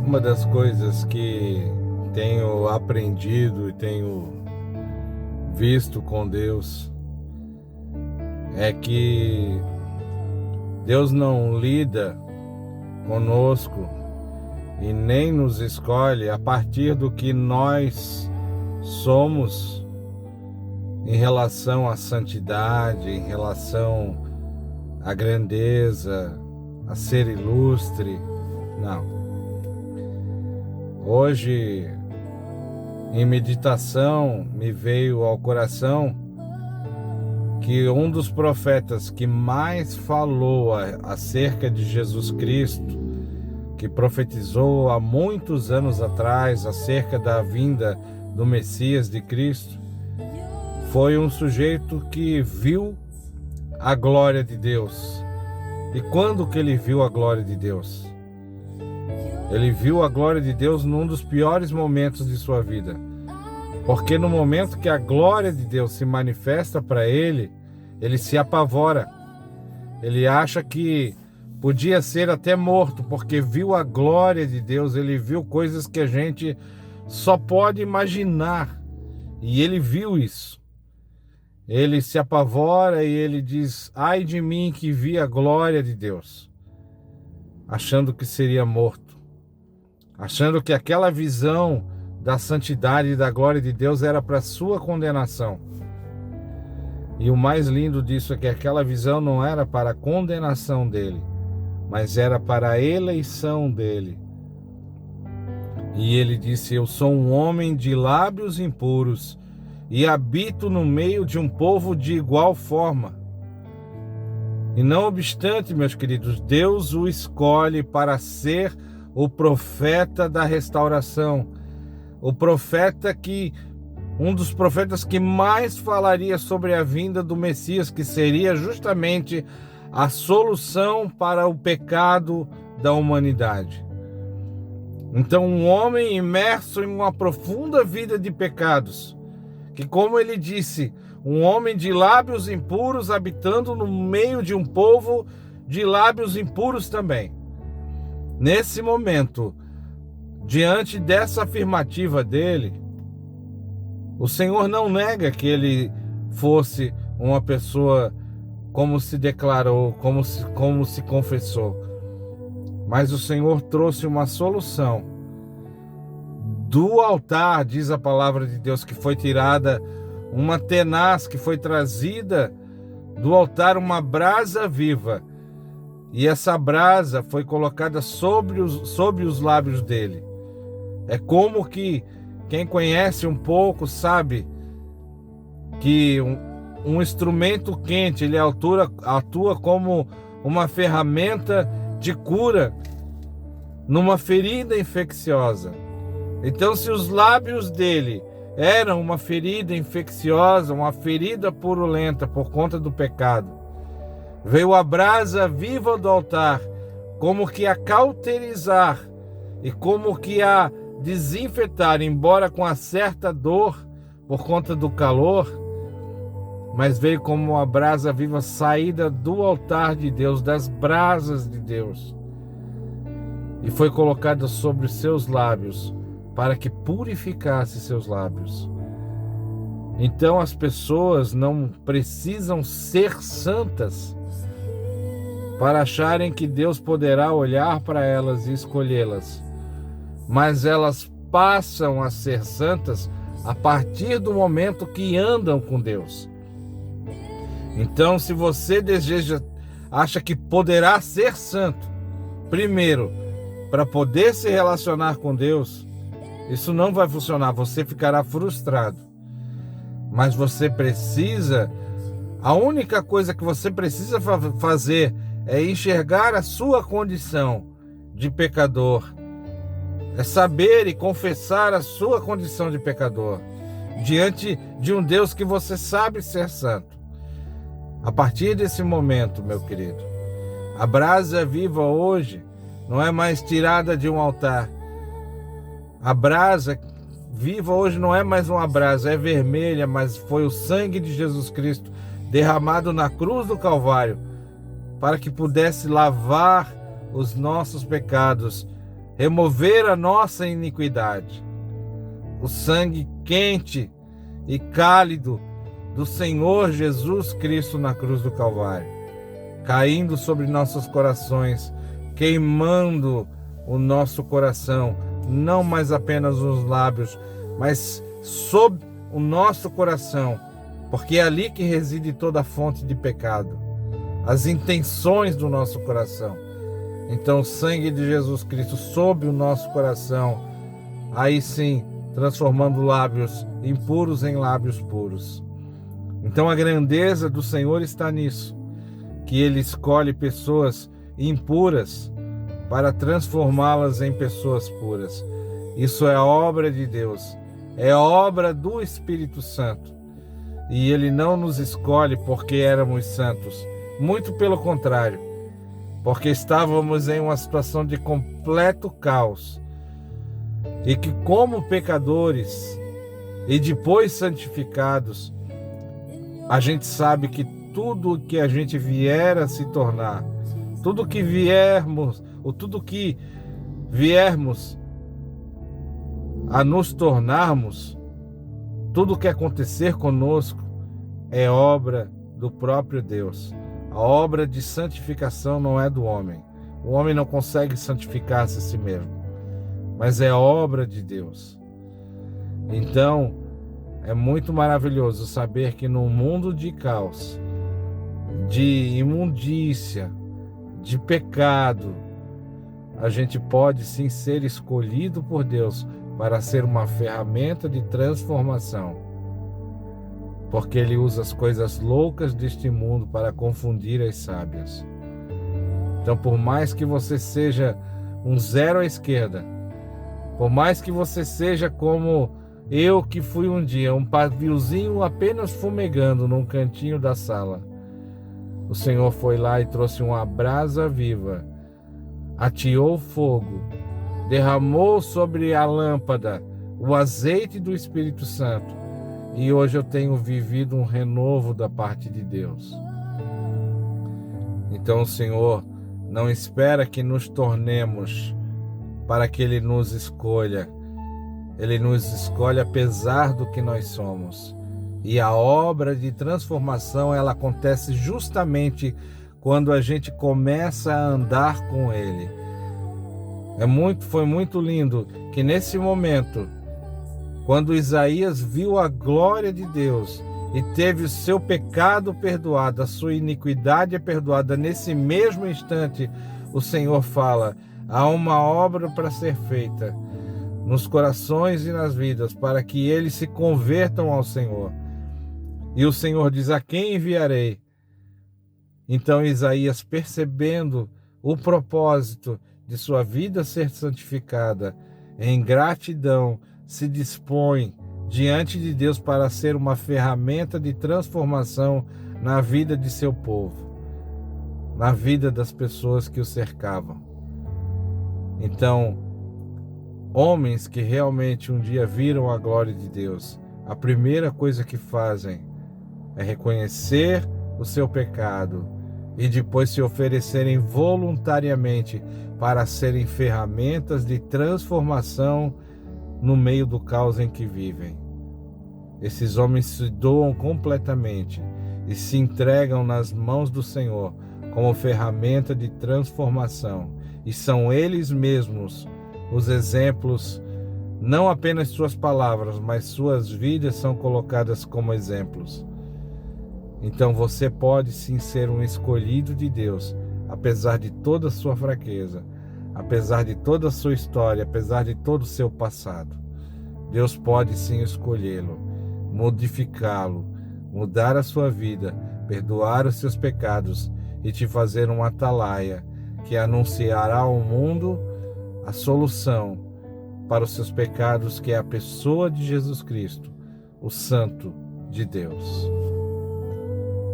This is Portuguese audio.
Uma das coisas que tenho aprendido e tenho visto com Deus é que Deus não lida conosco e nem nos escolhe a partir do que nós somos em relação à santidade, em relação à grandeza, a ser ilustre. Não. Hoje, em meditação, me veio ao coração que um dos profetas que mais falou acerca de Jesus Cristo, que profetizou há muitos anos atrás acerca da vinda do Messias de Cristo, foi um sujeito que viu a glória de Deus. E quando que ele viu a glória de Deus? Ele viu a glória de Deus num dos piores momentos de sua vida. Porque no momento que a glória de Deus se manifesta para ele, ele se apavora. Ele acha que podia ser até morto, porque viu a glória de Deus, ele viu coisas que a gente só pode imaginar. E ele viu isso. Ele se apavora e ele diz: ai de mim que vi a glória de Deus, achando que seria morto, achando que aquela visão da santidade e da glória de Deus era para sua condenação. E o mais lindo disso é que aquela visão não era para a condenação dele, mas era para a eleição dele. E ele disse: eu sou um homem de lábios impuros e habito no meio de um povo de igual forma. E não obstante, meus queridos, Deus o escolhe para ser o profeta da restauração, o profeta que, um dos profetas que mais falaria sobre a vinda do Messias, que seria justamente a solução para o pecado da humanidade. Então, um homem imerso em uma profunda vida de pecados, que, como ele disse, um homem de lábios impuros habitando no meio de um povo de lábios impuros também. Nesse momento, diante dessa afirmativa dele, o Senhor não nega que ele fosse uma pessoa como se declarou, como se confessou. Mas o Senhor trouxe uma solução. Do altar, diz a palavra de Deus, que foi tirada uma tenaz, que foi trazida do altar uma brasa viva. E essa brasa foi colocada sobre os lábios dele. É como que quem conhece um pouco sabe que um instrumento quente, ele atua como uma ferramenta de cura numa ferida infecciosa. Então, se os lábios dele eram uma ferida infecciosa, uma ferida purulenta por conta do pecado, veio a brasa viva do altar, como que a cauterizar e como que a desinfetar, embora com uma certa dor por conta do calor, mas veio como uma brasa viva saída do altar de Deus, das brasas de Deus, e foi colocada sobre os seus lábios, para que purificasse seus lábios. Então as pessoas não precisam ser santas para acharem que Deus poderá olhar para elas e escolhê-las, mas elas passam a ser santas a partir do momento que andam com Deus. Então, se você acha que poderá ser santo, primeiro, para poder se relacionar com Deus, isso não vai funcionar, você ficará frustrado. Mas você precisa, a única coisa que você precisa fazer é enxergar a sua condição de pecador. É saber e confessar a sua condição de pecador diante de um Deus que você sabe ser santo. A partir desse momento, meu querido, a brasa viva hoje não é mais tirada de um altar. A brasa viva hoje não é mais uma brasa, é vermelha, mas foi o sangue de Jesus Cristo derramado na cruz do Calvário para que pudesse lavar os nossos pecados remover a nossa iniquidade. O sangue quente e cálido do Senhor Jesus Cristo na cruz do Calvário, caindo sobre nossos corações, queimando o nosso coração, não mais apenas os lábios, mas sobre o nosso coração, porque é ali que reside toda a fonte de pecado, as intenções do nosso coração. Então o sangue de Jesus Cristo sobre o nosso coração, aí sim, transformando lábios impuros em lábios puros. Então a grandeza do Senhor está nisso, que Ele escolhe pessoas impuras para transformá-las em pessoas puras. Isso é obra de Deus, é obra do Espírito Santo. E Ele não nos escolhe porque éramos santos, muito pelo contrário, porque estávamos em uma situação de completo caos, e que como pecadores e depois santificados, a gente sabe que tudo que a gente vier a se tornar, tudo que viermos a nos tornarmos, tudo que acontecer conosco é obra do próprio Deus. A obra de santificação não é do homem. O homem não consegue santificar-se a si mesmo, mas é obra de Deus. Então, é muito maravilhoso saber que num mundo de caos, de imundícia, de pecado, a gente pode sim ser escolhido por Deus para ser uma ferramenta de transformação, porque Ele usa as coisas loucas deste mundo para confundir as sábias. Então, por mais que você seja um zero à esquerda, por mais que você seja como eu que fui um dia, um paviozinho apenas fumegando num cantinho da sala, o Senhor foi lá e trouxe uma brasa viva, ateou fogo, derramou sobre a lâmpada o azeite do Espírito Santo, e hoje eu tenho vivido um renovo da parte de Deus. Então o Senhor não espera que nos tornemos para que Ele nos escolha. Ele nos escolhe apesar do que nós somos. E a obra de transformação, ela acontece justamente quando a gente começa a andar com Ele. Foi muito lindo que nesse momento, quando Isaías viu a glória de Deus e teve o seu pecado perdoado, a sua iniquidade perdoada, nesse mesmo instante o Senhor fala: há uma obra para ser feita nos corações e nas vidas, para que eles se convertam ao Senhor. E o Senhor diz: a quem enviarei? Então Isaías, percebendo o propósito de sua vida ser santificada, em gratidão, se dispõe diante de Deus para ser uma ferramenta de transformação na vida de seu povo, na vida das pessoas que o cercavam. Então, homens que realmente um dia viram a glória de Deus, a primeira coisa que fazem é reconhecer o seu pecado e depois se oferecerem voluntariamente para serem ferramentas de transformação no meio do caos em que vivem. Esses homens se doam completamente e se entregam nas mãos do Senhor como ferramenta de transformação, e são eles mesmos os exemplos. Não apenas suas palavras, mas suas vidas são colocadas como exemplos. Então você pode sim ser um escolhido de Deus, apesar de toda a sua fraqueza, apesar de toda a sua história, apesar de todo o seu passado. Deus pode sim escolhê-lo, modificá-lo, mudar a sua vida, perdoar os seus pecados e te fazer um atalaia que anunciará ao mundo a solução para os seus pecados, que é a pessoa de Jesus Cristo, o Santo de Deus.